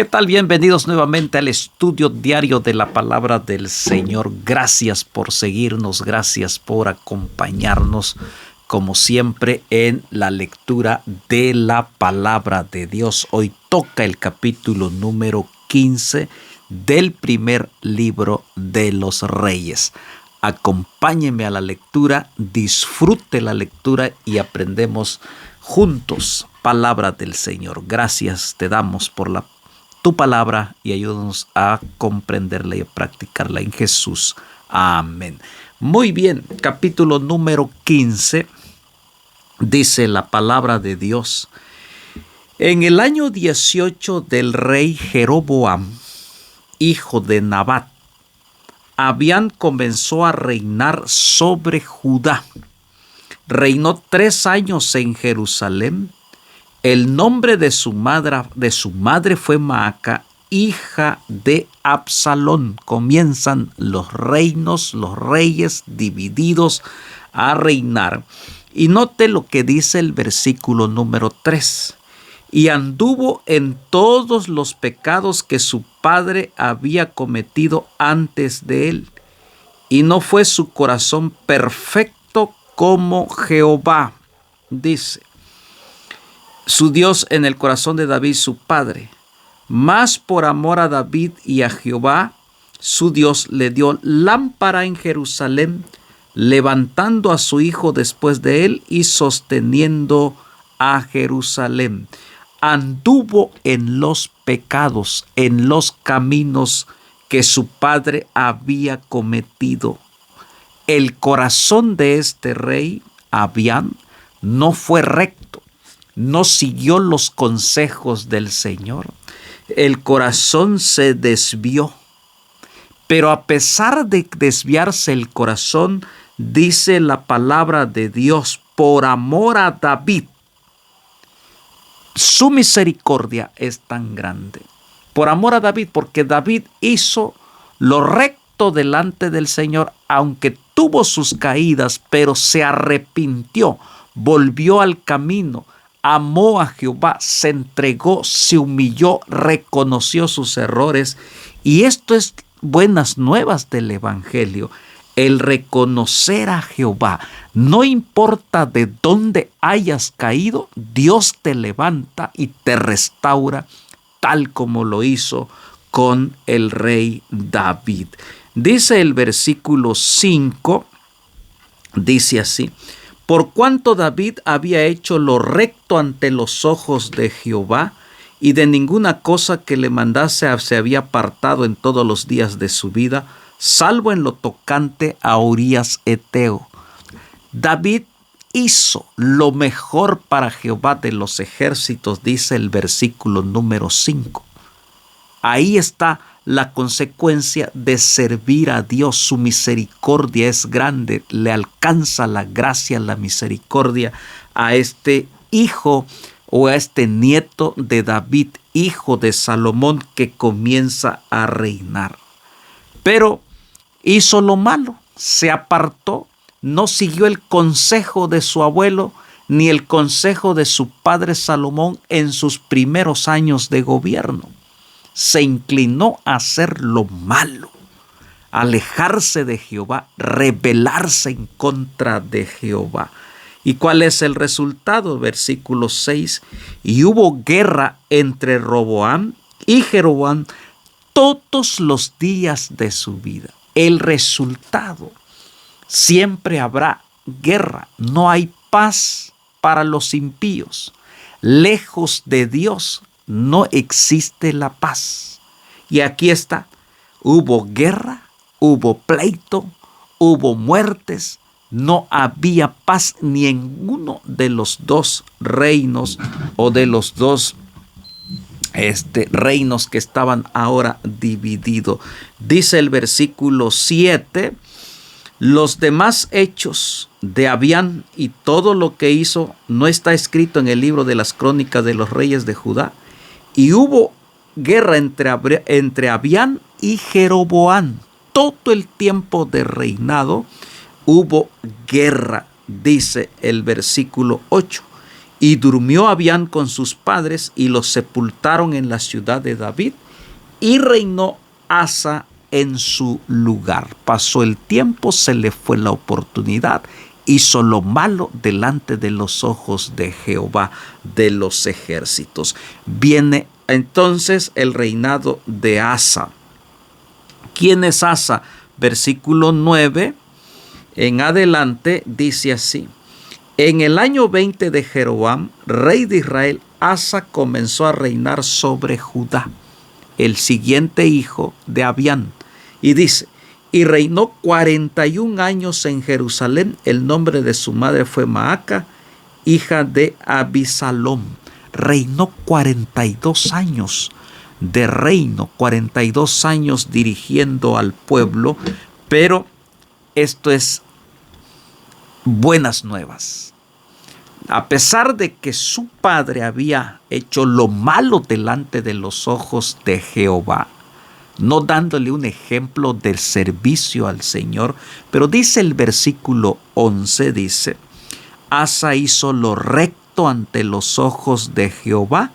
¿Qué tal? Bienvenidos nuevamente al estudio diario de la palabra del Señor. Gracias por seguirnos, gracias por acompañarnos, como siempre, en la lectura de la palabra de Dios. Hoy toca el capítulo número 15 del primer libro de los Reyes. Acompáñeme a la lectura, disfrute la lectura y aprendemos juntos palabra del Señor. Gracias te damos por tu palabra y ayúdanos a comprenderla y a practicarla en Jesús. Amén. Muy bien, capítulo número 15 dice la palabra de Dios. En el año 18 del rey Jeroboam, hijo de Nabat, Abián comenzó a reinar sobre Judá. Reinó 3 años en Jerusalén. El nombre de su madre fue Maaca, hija de Absalón. Comienzan los reyes divididos a reinar. Y note lo que dice el versículo número 3. Y anduvo en todos los pecados que su padre había cometido antes de él. Y no fue su corazón perfecto como Jehová, dice su Dios, en el corazón de David su padre. Mas por amor a David y a Jehová, su Dios, le dio lámpara en Jerusalén, levantando a su hijo después de él y sosteniendo a Jerusalén. Anduvo en los pecados, en los caminos que su padre había cometido. El corazón de este rey, Abián, no fue recto. No siguió los consejos del Señor. El corazón se desvió. Pero a pesar de desviarse el corazón, dice la palabra de Dios, por amor a David, su misericordia es tan grande. Por amor a David, porque David hizo lo recto delante del Señor, aunque tuvo sus caídas, pero se arrepintió, volvió al camino. Amó a Jehová, se entregó, se humilló, reconoció sus errores. Y esto es buenas nuevas del Evangelio. El reconocer a Jehová. No importa de dónde hayas caído, Dios te levanta y te restaura, tal como lo hizo con el rey David. Dice el versículo 5, dice así: por cuanto David había hecho lo recto ante los ojos de Jehová, y de ninguna cosa que le mandase se había apartado en todos los días de su vida, salvo en lo tocante a Urías Heteo. David hizo lo mejor para Jehová de los ejércitos, dice el versículo número 5. Ahí está la consecuencia de servir a Dios. Su misericordia es grande, le alcanza la gracia, la misericordia a este hijo o a este nieto de David, hijo de Salomón, que comienza a reinar. Pero hizo lo malo, se apartó, no siguió el consejo de su abuelo ni el consejo de su padre Salomón en sus primeros años de gobierno. Se inclinó a hacer lo malo, alejarse de Jehová, rebelarse en contra de Jehová. ¿Y cuál es el resultado? Versículo 6. Y hubo guerra entre Roboam y Jeroboam todos los días de su vida. El resultado: siempre habrá guerra. No hay paz para los impíos. Lejos de Dios no existe la paz. Y aquí está. Hubo guerra, hubo pleito, hubo muertes. No había paz ni en uno de los dos reinos o de los dos reinos que estaban ahora divididos. Dice el versículo 7: los demás hechos de Abián y todo lo que hizo no está escrito en el libro de las crónicas de los reyes de Judá. Y hubo guerra entre Abián y Jeroboam. Todo el tiempo de reinado hubo guerra, dice el versículo 8. Y durmió Abián con sus padres y los sepultaron en la ciudad de David, y reinó Asa en su lugar. Pasó el tiempo, se le fue la oportunidad, hizo lo malo delante de los ojos de Jehová de los ejércitos. Viene entonces el reinado de Asa. ¿Quién es Asa? Versículo 9 en adelante dice así: en el año 20 de Jeroboam, rey de Israel, Asa comenzó a reinar sobre Judá, el siguiente hijo de Abián. Y dice: y reinó 41 años en Jerusalén. El nombre de su madre fue Maaca, hija de Abisalom. Reinó 42 años de reino, 42 años dirigiendo al pueblo. Pero esto es buenas nuevas. A pesar de que su padre había hecho lo malo delante de los ojos de Jehová, no dándole un ejemplo del servicio al Señor, pero dice el versículo 11, dice: Asa hizo lo recto ante los ojos de Jehová,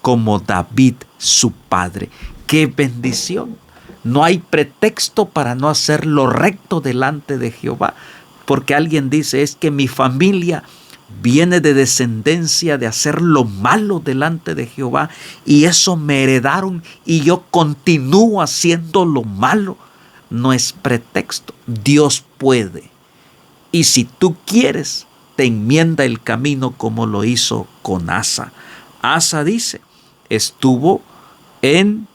como David su padre. ¡Qué bendición! No hay pretexto para no hacer lo recto delante de Jehová, porque alguien dice: es que mi familia viene de descendencia de hacer lo malo delante de Jehová, y eso me heredaron y yo continúo haciendo lo malo. No es pretexto. Dios puede. Y si tú quieres, te enmienda el camino como lo hizo con Asa. Asa dice, estuvo en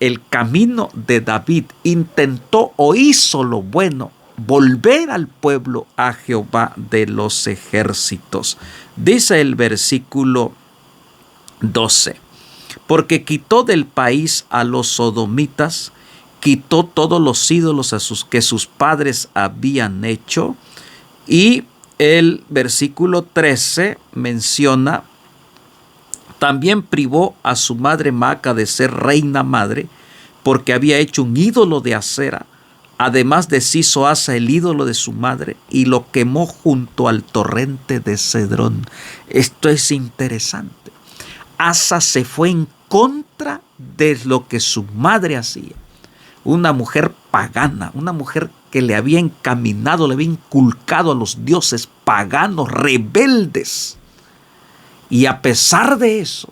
el camino de David, intentó o hizo lo bueno, volver al pueblo a Jehová de los ejércitos. Dice el versículo 12: porque quitó del país a los sodomitas, quitó todos los ídolos que sus padres habían hecho. Y el versículo 13 menciona: también privó a su madre Maaca de ser reina madre, porque había hecho un ídolo de acera. Además deshizo Asa el ídolo de su madre y lo quemó junto al torrente de Cedrón. Esto es interesante. Asa se fue en contra de lo que su madre hacía. Una mujer pagana, una mujer que le había encaminado, le había inculcado a los dioses paganos, rebeldes. Y a pesar de eso,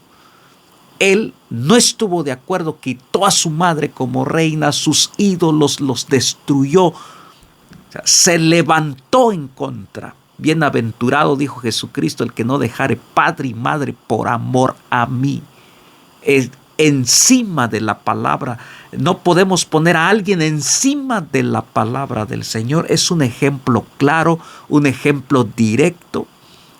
él no estuvo de acuerdo, quitó a su madre como reina, sus ídolos los destruyó, se levantó en contra. Bienaventurado, dijo Jesucristo, el que no dejare padre y madre por amor a mí. Es encima de la palabra. No podemos poner a alguien encima de la palabra del Señor. Es un ejemplo claro, un ejemplo directo.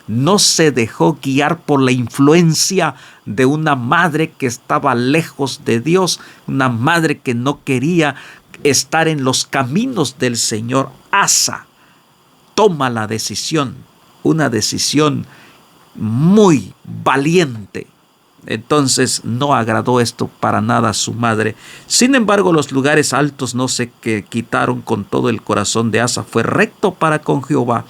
No se dejó guiar por la influencia de una madre que estaba lejos de Dios, una madre que no quería estar en los caminos del Señor. Asa toma la decisión, una decisión muy valiente. Entonces no agradó esto para nada a su madre. Sin embargo, los lugares altos no se quitaron con todo el corazón de Asa. Fue recto para con Jehová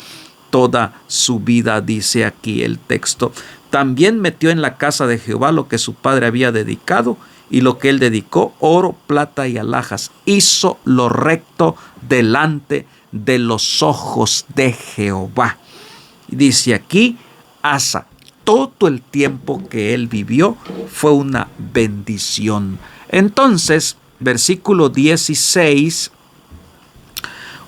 toda su vida, dice aquí el texto. También metió en la casa de Jehová lo que su padre había dedicado, y lo que él dedicó, oro, plata y alhajas. Hizo lo recto delante de los ojos de Jehová. Dice aquí, Asa, todo el tiempo que él vivió fue una bendición. Entonces, versículo 16,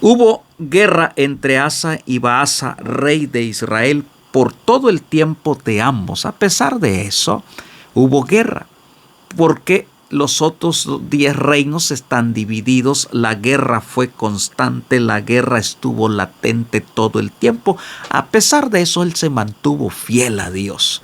hubo guerra entre Asa y Baasa, rey de Israel, por todo el tiempo de ambos. A pesar de eso, hubo guerra, porque los otros 10 reinos están divididos. La guerra fue constante, la guerra estuvo latente todo el tiempo. A pesar de eso, él se mantuvo fiel a Dios.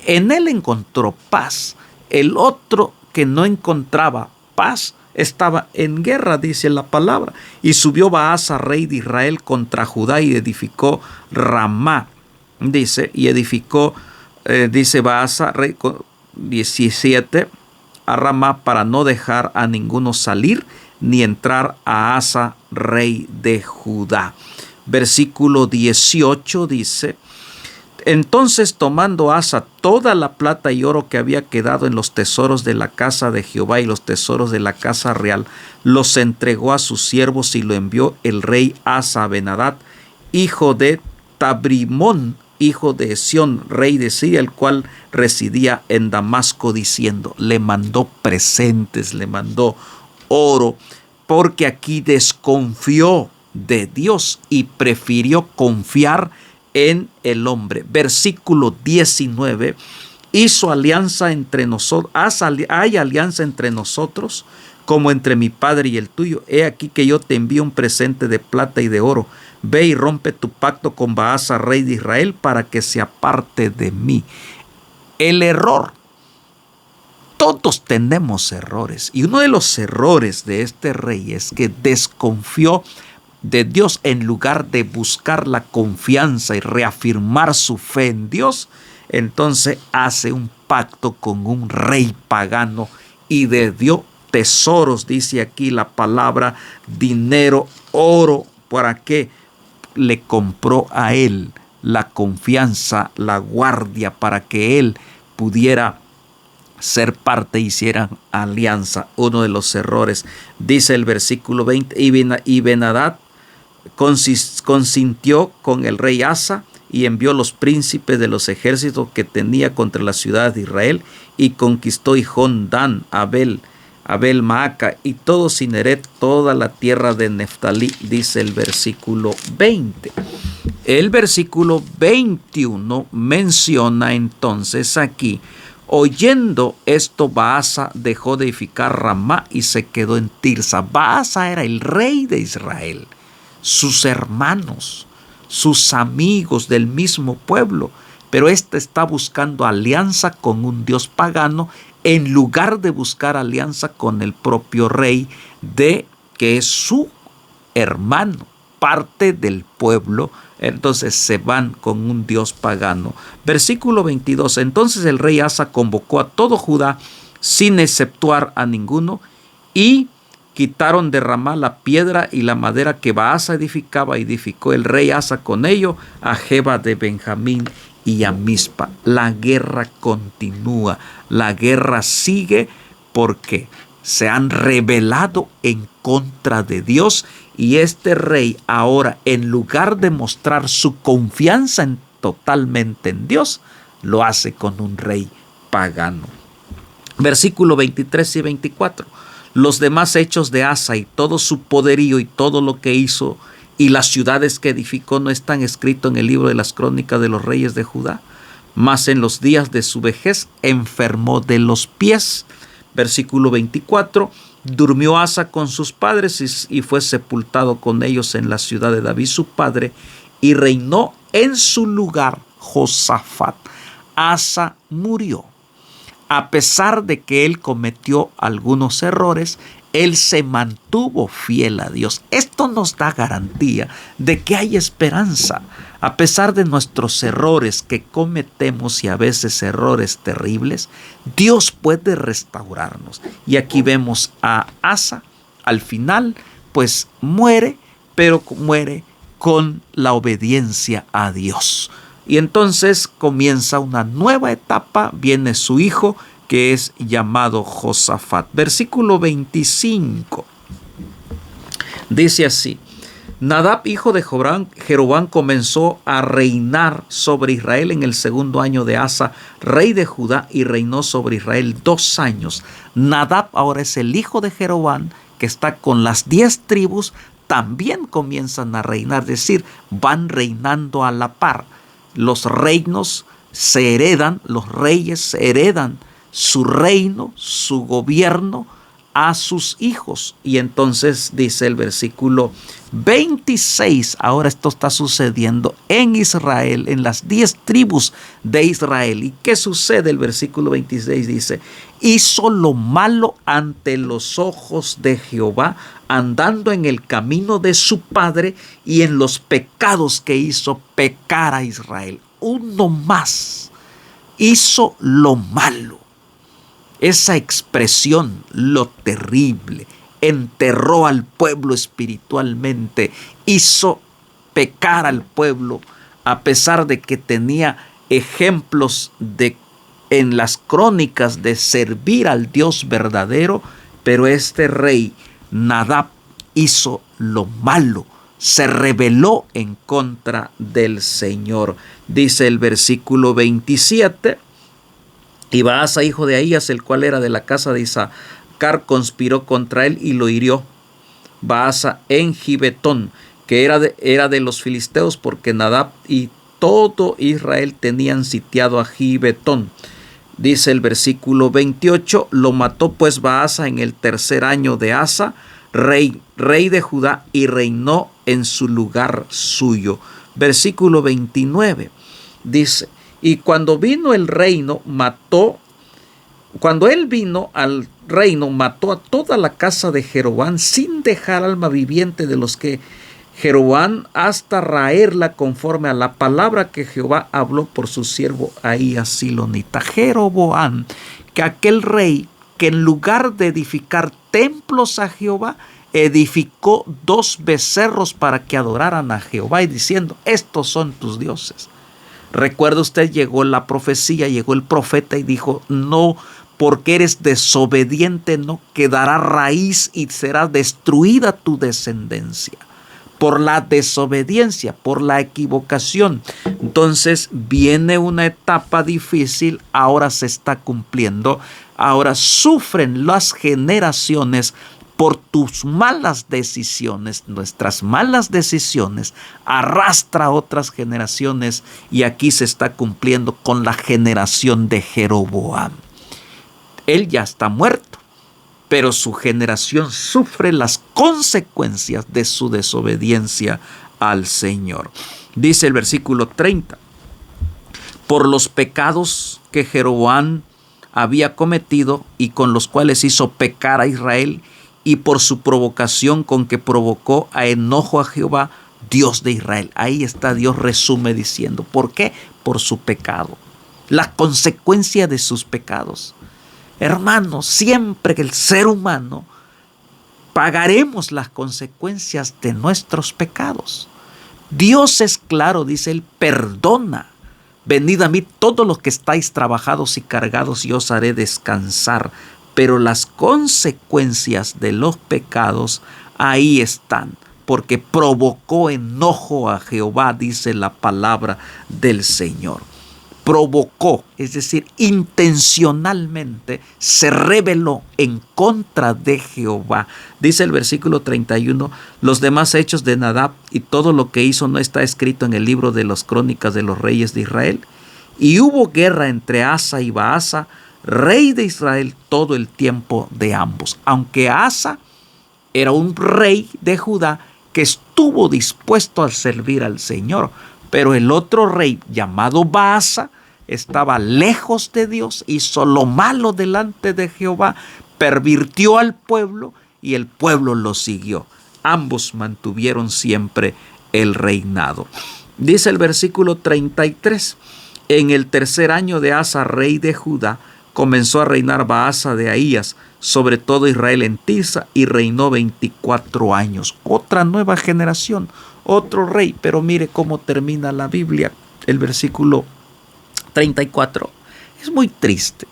En él encontró paz. El otro que no encontraba paz estaba en guerra, dice la palabra. Y subió Baasa, rey de Israel, contra Judá y edificó Ramá. Dice, y edificó, dice Baasa, rey 17, a Ramá, para no dejar a ninguno salir ni entrar a Asa, rey de Judá. Versículo 18 dice, Entonces, tomando Asa toda la plata y oro que había quedado en los tesoros de la casa de Jehová y los tesoros de la casa real, los entregó a sus siervos y lo envió el rey Asa a Ben-Hadad, hijo de Tabrimón, hijo de Sión, rey de Siria, el cual residía en Damasco, diciendo, le mandó presentes, le mandó oro, porque aquí desconfió de Dios y prefirió confiar en el hombre. Versículo 19, hizo alianza entre nosotros, hay alianza entre nosotros como entre mi padre y el tuyo. He aquí que yo te envío un presente de plata y de oro. Ve y rompe tu pacto con Baasa, rey de Israel, para que se aparte de mí. El error. Todos tenemos errores. Y uno de los errores de este rey es que desconfió de Dios en lugar de buscar la confianza y reafirmar su fe en Dios. Entonces hace un pacto con un rey pagano y le dio tesoros, dice aquí la palabra, dinero, oro. ¿Para qué? Le compró a él la confianza, la guardia, para que él pudiera ser parte, hicieran alianza. Uno de los errores, dice el versículo 20, y Ben-Hadad consintió con el rey Asa y envió los príncipes de los ejércitos que tenía contra las ciudades de Israel y conquistó Hijón, Dan, Abel Maaca y todo Cineret, toda la tierra de Neftalí, dice el versículo 20. El versículo 21 menciona entonces aquí, oyendo esto, Baasa dejó de edificar Ramá y se quedó en Tirsa. Baasa era el rey de Israel. Sus hermanos, sus amigos del mismo pueblo, pero éste está buscando alianza con un dios pagano en lugar de buscar alianza con el propio rey que es su hermano, parte del pueblo. Entonces se van con un dios pagano. Versículo 22. Entonces el rey Asa convocó a todo Judá sin exceptuar a ninguno y quitaron de Ramá la piedra y la madera que Baasa edificaba. Edificó el rey Asa con ello a Geba de Benjamín y a Mizpa. La guerra continúa, la guerra sigue porque se han rebelado en contra de Dios y este rey ahora, en lugar de mostrar su confianza totalmente en Dios, lo hace con un rey pagano. Versículo 23 y 24. Los demás hechos de Asa y todo su poderío y todo lo que hizo y las ciudades que edificó no están escritos en el libro de las crónicas de los reyes de Judá. Mas en los días de su vejez enfermó de los pies. Versículo 24. Durmió Asa con sus padres y fue sepultado con ellos en la ciudad de David su padre, y reinó en su lugar Josafat. Asa murió. A pesar de que él cometió algunos errores, él se mantuvo fiel a Dios. Esto nos da garantía de que hay esperanza. A pesar de nuestros errores que cometemos y a veces errores terribles, Dios puede restaurarnos. Y aquí vemos a Asa, al final, pues muere, pero muere con la obediencia a Dios. Y entonces comienza una nueva etapa, viene su hijo, que es llamado Josafat. Versículo 25. Dice así: Nadab, hijo de Jeroboam, comenzó a reinar sobre Israel en el segundo año de Asa, rey de Judá, y reinó sobre Israel 2 años. Nadab ahora es el hijo de Jeroboam, que está con las 10 tribus, también comienzan a reinar, es decir, van reinando a la par. Los reinos se heredan, los reyes heredan su reino, su gobierno a sus hijos. Y entonces dice el versículo 26, ahora esto está sucediendo en Israel, en las 10 tribus de Israel. ¿Y qué sucede? El versículo 26 dice: hizo lo malo ante los ojos de Jehová, andando en el camino de su padre y en los pecados que hizo pecar a Israel. Uno más hizo lo malo. Esa expresión, lo terrible, enterró al pueblo espiritualmente, hizo pecar al pueblo, a pesar de que tenía ejemplos en las crónicas de servir al Dios verdadero, pero este rey Nadab hizo lo malo, se rebeló en contra del Señor. Dice el versículo 27, y Baasa, hijo de Ahías, el cual era de la casa de Isacar, conspiró contra él y lo hirió. Baasa en Gibetón, que era de los filisteos, porque Nadab y todo Israel tenían sitiado a Gibetón. Dice el versículo 28, lo mató pues Baasa en el tercer año de Asa, rey de Judá, y reinó en su lugar suyo. Versículo 29 dice, y cuando él vino al reino, mató a toda la casa de Jeroboam, sin dejar alma viviente de los que Jeroboam, hasta raerla conforme a la palabra que Jehová habló por su siervo Ahías silonita. Jeroboam, que aquel rey que en lugar de edificar templos a Jehová, edificó 2 becerros para que adoraran a Jehová, y diciendo, estos son tus dioses. Recuerda usted, llegó la profecía, llegó el profeta y dijo, no, porque eres desobediente, no quedará raíz y será destruida tu descendencia. Por la desobediencia, por la equivocación. Entonces viene una etapa difícil, ahora se está cumpliendo, ahora sufren las generaciones por tus malas decisiones. Nuestras malas decisiones arrastra a otras generaciones, y aquí se está cumpliendo con la generación de Jeroboam. Él ya está muerto, pero su generación sufre las consecuencias de su desobediencia al Señor. Dice el versículo 30, por los pecados que Jeroboam había cometido y con los cuales hizo pecar a Israel, y por su provocación con que provocó a enojo a Jehová, Dios de Israel. Ahí está, Dios resume diciendo, ¿por qué? Por su pecado, la consecuencia de sus pecados. Hermanos, siempre que el ser humano pagaremos las consecuencias de nuestros pecados. Dios es claro, dice él, perdona. Venid a mí todos los que estáis trabajados y cargados, y os haré descansar. Pero las consecuencias de los pecados ahí están, porque provocó enojo a Jehová, dice la palabra del Señor. Provocó, es decir, intencionalmente se rebeló en contra de Jehová. Dice el versículo 31, los demás hechos de Nadab y todo lo que hizo no está escrito en el libro de las crónicas de los reyes de Israel. Y hubo guerra entre Asa y Baasa, rey de Israel, todo el tiempo de ambos. Aunque Asa era un rey de Judá que estuvo dispuesto a servir al Señor, pero el otro rey llamado Baasa estaba lejos de Dios, hizo lo malo delante de Jehová, pervirtió al pueblo y el pueblo lo siguió. Ambos mantuvieron siempre el reinado. Dice el versículo 33, en el tercer año de Asa, rey de Judá, comenzó a reinar Baasa de Ahías sobre todo Israel en Tirsa, y reinó 24 años. Otra nueva generación, otro rey. Pero mire cómo termina la Biblia, el versículo 34. Es muy triste.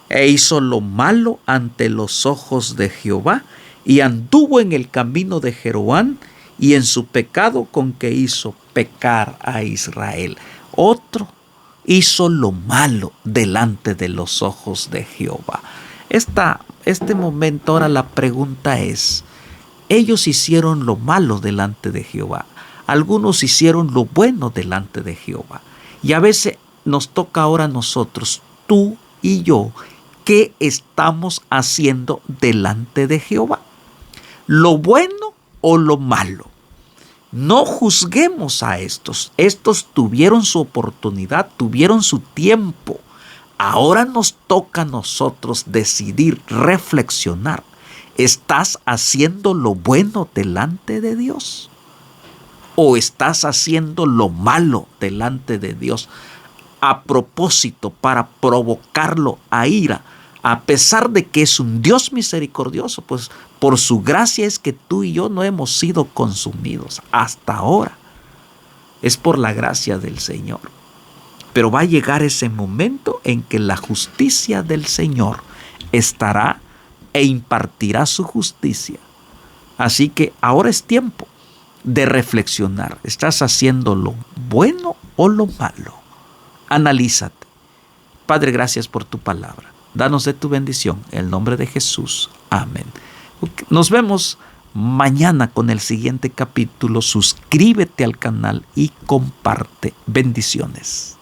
E hizo lo malo ante los ojos de Jehová, y anduvo en el camino de Jeroboam, y en su pecado con que hizo pecar a Israel. Otro hizo lo malo delante de los ojos de Jehová. Este momento, ahora la pregunta es, ellos hicieron lo malo delante de Jehová. Algunos hicieron lo bueno delante de Jehová. Y a veces nos toca ahora a nosotros, tú y yo, ¿qué estamos haciendo delante de Jehová? ¿Lo bueno o lo malo? No juzguemos a estos. Estos tuvieron su oportunidad, tuvieron su tiempo. Ahora nos toca a nosotros decidir, reflexionar. ¿Estás haciendo lo bueno delante de Dios? ¿O estás haciendo lo malo delante de Dios a propósito para provocarlo a ira? A pesar de que es un Dios misericordioso, pues por su gracia es que tú y yo no hemos sido consumidos hasta ahora. Es por la gracia del Señor. Pero va a llegar ese momento en que la justicia del Señor estará e impartirá su justicia. Así que ahora es tiempo de reflexionar. ¿Estás haciendo lo bueno o lo malo? Analízate. Padre, gracias por tu palabra. Danos de tu bendición. En el nombre de Jesús. Amén. Nos vemos mañana con el siguiente capítulo. Suscríbete al canal y comparte. Bendiciones.